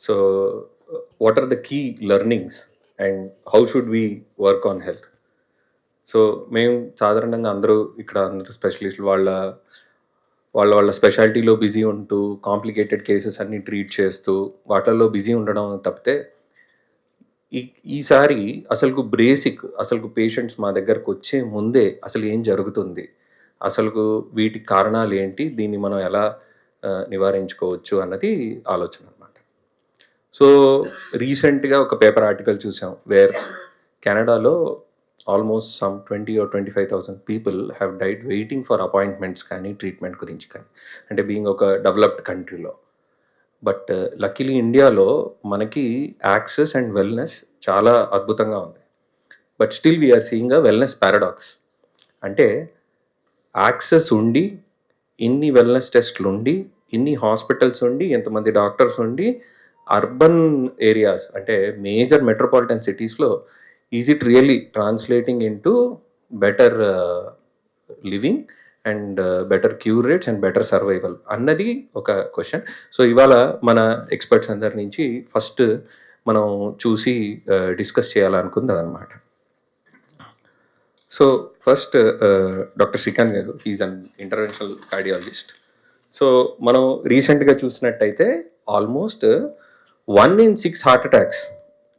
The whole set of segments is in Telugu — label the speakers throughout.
Speaker 1: So, what are the key learnings and how should we work on health? So మేము సాధారణంగా అందరూ స్పెషలిస్టులు వాళ్ళ స్పెషాలిటీలో బిజీ ఉంటూ కాంప్లికేటెడ్ కేసెస్ అన్ని ట్రీట్ చేస్తూ వాటిల్లో బిజీ ఉండడం తప్పితే ఈసారి అసలుకు పేషెంట్స్ మా దగ్గరకు వచ్చే ముందే అసలు ఏం జరుగుతుంది, అసలుకు వీటికి కారణాలు ఏంటి, దీన్ని మనం ఎలా నివారించుకోవచ్చు అన్నది ఆలోచన అనమాట. సో రీసెంట్గా ఒక పేపర్ ఆర్టికల్ చూసాం వేర్ కెనడాలో almost some 20 or 25,000 people have died waiting for appointments కానీ ట్రీట్మెంట్ గురించి కానీ, అంటే బీయింగ్ ఒక డెవలప్డ్ కంట్రీలో. బట్ లక్కీలీ ఇండియాలో మనకి యాక్సెస్ అండ్ వెల్నెస్ చాలా అద్భుతంగా ఉంది. But still we're seeing a wellness paradox. అంటే యాక్సెస్ ఉండి, ఇన్ని వెల్నెస్ టెస్ట్లు ఉండి, ఇన్ని హాస్పిటల్స్ ఉండి, ఎంతమంది డాక్టర్స్ ఉండి, అర్బన్ ఏరియాస్ అంటే మేజర్ మెట్రోపాలిటన్ సిటీస్లో is it really translating in to better living and better cure rates and better survival అన్నది ఒక క్వశ్చన్. సో ఇవాళ మన ఎక్స్పర్ట్స్ అందరి నుంచి ఫస్ట్ మనం చూసి డిస్కస్ చేయాలనుకుంది అదనమాట. సో ఫస్ట్ డాక్టర్ శ్రీకాంత్ గారు, హీఈస్ అన్ ఇంటర్వెన్షనల్ కార్డియాలజిస్ట్. సో మనం రీసెంట్గా చూసినట్టయితే ఆల్మోస్ట్ 1 in 6 హార్ట్ అటాక్స్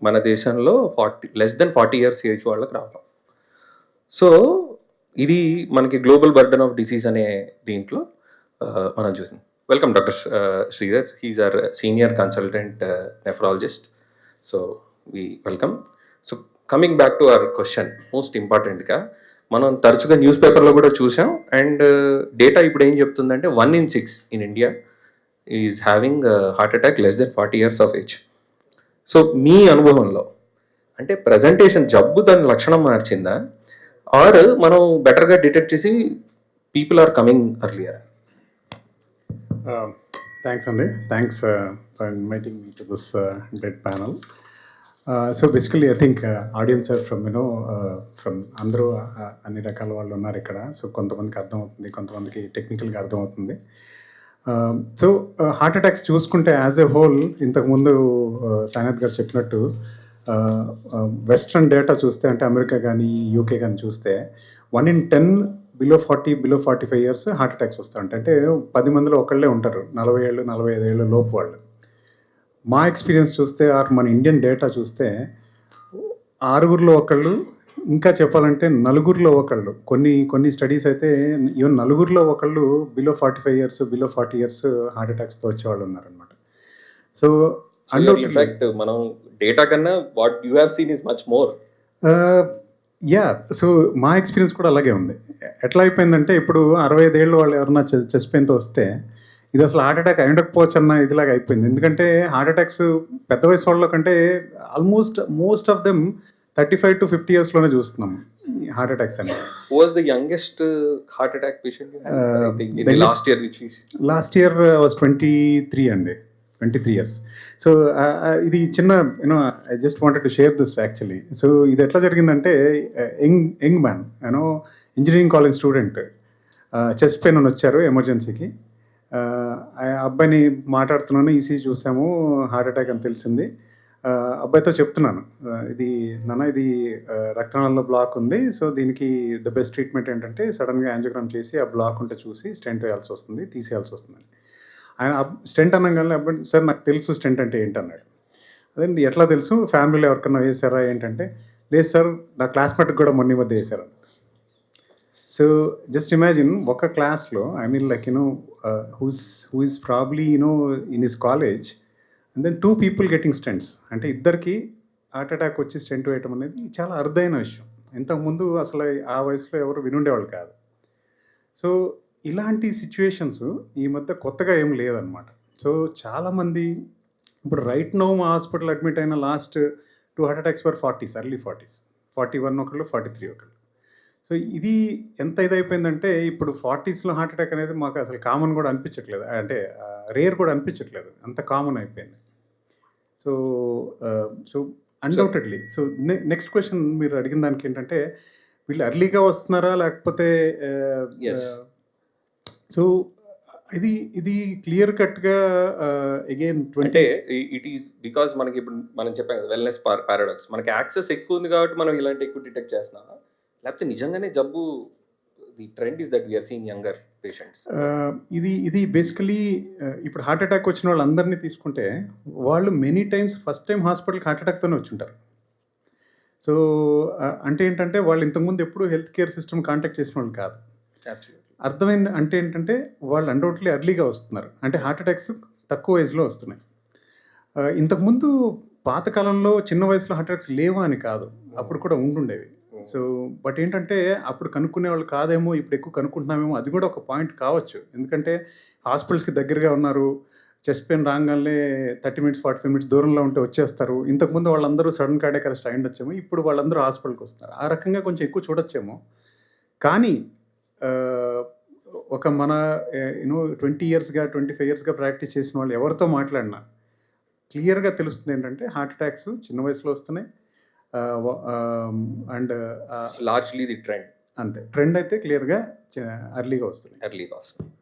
Speaker 1: మన దేశంలో లెస్ దెన్ 40 years ఏజ్ వాళ్ళకి రావడం. సో ఇది మనకి గ్లోబల్ బర్డన్ ఆఫ్ డిసీజ్ అనే దీంట్లో మనం చూసాం. Welcome doctor Sridhar, he's our senior consultant nephrologist. So we welcome. So coming back to our question, most ఇంపార్టెంట్గా మనం తరచుగా న్యూస్ పేపర్లో కూడా చూసాం అండ్ డేటా ఇప్పుడు ఏం చెప్తుందంటే 1 in 6 in India is having heart attack less then 40 years of age. So మీ అనుభవంలో అంటే ప్రజెంటేషన్ జబ్బు దాని లక్షణం మార్చిందా, ఆర్ మనం బెటర్గా డిటెక్ట్ చేసి people are coming earlier?
Speaker 2: Thanks అండి, thanks for inviting me to this great panel. So basically I think audience are from అందరూ అన్ని రకాల వాళ్ళు ఉన్నారు ఇక్కడ. సో కొంతమందికి అర్థమవుతుంది, కొంతమందికి టెక్నికల్గా అర్థమవుతుంది. సో హార్ట్ అటాక్స్ చూసుకుంటే యాజ్ ఎ హోల్ ఇంతకుముందు సాయినాథ్ గారు చెప్పినట్టు వెస్ట్రన్ డేటా చూస్తే, అంటే అమెరికా కానీ యూకే కానీ చూస్తే 1 in 10 below 45 years heart attacks వస్తూ ఉంటాయి. అంటే 10 మందిలో ఒకళ్ళే ఉంటారు 40 ఏళ్ళు 45 ఏళ్ళు లోపు వాళ్ళు. మా ఎక్స్పీరియన్స్ చూస్తే ఆర్ మన ఇండియన్ డేటా చూస్తే 6 ఒకళ్ళు, ఇంకా చెప్పాలంటే 4 ఒకళ్ళు, కొన్ని స్టడీస్ అయితే ఈవెన్ 4 ఒకళ్ళు below 45 years below 40 years heart అటాక్స్తో వచ్చేవాళ్ళు ఉన్నారనమాట. సో
Speaker 1: ఇన్ఫాక్ట్ మనం డేటా కన్నా what you have seen is much more.
Speaker 2: Yeah, so మా ఎక్స్పీరియన్స్ కూడా అలాగే ఉంది. ఎట్లా అయిపోయిందంటే ఇప్పుడు 65 ఏళ్ళు వాళ్ళు ఎవరన్నా చెస్ట్ పెయిన్తో వస్తే ఇది అసలు హార్ట్ అటాక్ అయి ఉండకపోవచ్చు అన్న ఇదిలాగా అయిపోయింది. ఎందుకంటే హార్ట్ అటాక్స్ పెద్ద వయసు వాళ్ళ కంటే most of them 35 to 50 years లోనే చూస్తున్నాం హార్ట్ అటాక్స్ అని.
Speaker 1: Who was the youngest heart attack patient you had? I think in the last year which is
Speaker 2: last year was 23 అండి, 23 years. సో ఇది చిన్న I just wanted to share this actually. So ఇది ఎట్లా జరిగిందంటే young man engineering college student chest pain అని వచ్చారు ఎమర్జెన్సీకి. అబ్బాయిని మాట్లాడుతున్నాను, ఈసీ చూసాము, హార్ట్ అటాక్ అని తెలిసింది. అబ్బాయితో చెప్తున్నాను, ఇది రక్తనాళంలో బ్లాక్ ఉంది, సో దీనికి ద బెస్ట్ ట్రీట్మెంట్ ఏంటంటే సడన్గా యాంజియోగ్రామ్ చేసి ఆ బ్లాక్ ఉంటే చూసి స్టెంట్ వేయాల్సి వస్తుంది, తీసేయాల్సి వస్తుంది. ఆయన స్టెంట్ అనగానే అబ్బాయి సార్ నాకు తెలుసు స్టెంట్ అంటే ఏంటన్నాడు. అదేంటి ఎట్లా తెలుసు, ఫ్యామిలీలో ఎవరికన్నా వేసారా ఏంటంటే, లేదు సార్ నా క్లాస్మేట్కి కూడా మొన్న మధ్య వేశారు. సో జస్ట్ ఇమాజిన్ ఒక క్లాస్లో I mean like who is probably in his college and then 2 people getting stents. అంటే ఇద్దరికి హార్ట్ అటాక్ వచ్చి స్టెంట్ వేయటం అనేది చాలా అరుదైన విషయం. ఇంతకుముందు అసలు ఆ వయసులో ఎవరు వినుండేవాళ్ళు కాదు. సో ఇలాంటి సిచ్యువేషన్స్ ఈ మధ్య కొత్తగా ఏం లేదనమాట. సో చాలామంది ఇప్పుడు రైట్ నో మా హాస్పిటల్ అడ్మిట్ అయిన last 2 heart attacks for 40s, early 40s, 41 ఒకళ్ళు, 43 ఒకళ్ళు. సో ఇది ఎంత ఇదైపోయిందంటే ఇప్పుడు 40sలో హార్ట్ అటాక్ అనేది మాకు అసలు కామన్ కూడా అనిపించట్లేదు, అంటే రేర్ కూడా అనిపించట్లేదు, అంత కామన్ అయిపోయింది. So undoubtedly. So next question మీరు అడిగిన దానికి ఏంటంటే వీళ్ళు ఎర్లీగా వస్తున్నారా లేకపోతే సో ఇది ఇది క్లియర్ కట్‌గా అగైన్ 20
Speaker 1: అంటే ఇట్ ఈస్ బికాజ్ మనకి ఇప్పుడు మనం చెప్పాం కదా వెల్‌నెస్ పారాడాక్స్. మనకి యాక్సెస్ ఎక్కువ ఉంది కాబట్టి మనం ఇలాంటి ఎక్కువ డిటెక్ట్ చేస్తున్నామా? లేకపోతే నిజంగానే జబ్బు the trend is that we are seeing younger patients.
Speaker 2: ఇది బేసికలీ ఇప్పుడు హార్ట్ అటాక్ వచ్చిన వాళ్ళందరిని తీసుకుంటే, వాళ్ళు మెనీ టైమ్స్ ఫస్ట్ టైమ్ హాస్పిటల్‌కి హార్ట్ అటాక్‌తోనే వచ్చుంటారు. సో, అంటే ఏంటంటే, వాళ్ళు ఇంతకుముందు ఎప్పుడూ హెల్త్ కేర్ సిస్టమ్ కాంటాక్ట్ చేసినోళ్ళు కాదు.
Speaker 1: అబ్సల్యూట్‌లీ.
Speaker 2: అర్థమైంది అంటే ఏంటంటే, వాళ్ళు అన్‌డౌట్‌లీ ఎర్లీగా వస్తున్నారు. అంటే హార్ట్ అటాక్స్ తక్కువ ఏజ్‌లో వస్తున్నాయి. ఇంతకుముందు పాత కాలంలో చిన్న వయసులో హార్ట్ అటాక్స్ లేవా అని కాదు. అప్పుడు కూడా ఉండుండేవి. సో, బట్ ఏంటంటే, అప్పుడు కనుక్కునేవాళ్ళు కాదేమో, ఇప్పుడు ఎక్కువ కనుక్కుంటున్నామేమో, అది కూడా ఒక పాయింట్ కావచ్చు. ఎందుకంటే, హాస్పిటల్స్‌కి దగ్గరగా ఉన్నారు. చెస్ట్ పెయిన్ రాంగాల్నే 30 మినిట్స్, 45 మినిట్స్ దూరంలో ఉంటే వచ్చేస్తారు. ఇంతకుముందు వాళ్ళందరూ సడెన్ కార్డియాక్ అరెస్ట్ అయ్యుండొచ్చేమో. ఇప్పుడు వాళ్ళందరూ హాస్పిటల్‌కి వస్తున్నారు. ఆ రకంగా కొంచెం ఎక్కువ చూడొచ్చేమో. కానీ ఆహ్, ఒక మన 20 ఇయర్స్‌గా, 25 ఇయర్స్‌గా ప్రాక్టీస్ చేసిన వాళ్ళు ఎవరితో మాట్లాడినా క్లియర్‌గా తెలుస్తుందేంటంటే హార్ట్ అటాక్స్ చిన్న వయసులో వస్తున్నాయి. ఆహ్, వ అండ్
Speaker 1: లార్జ్‌లీ ది ట్రెండ్
Speaker 2: అంతే. ట్రెండ్ అయితే క్లియర్‌గా ఎర్లీగా వస్తున్నాయి.
Speaker 1: ఎర్లీగా వస్తుంది.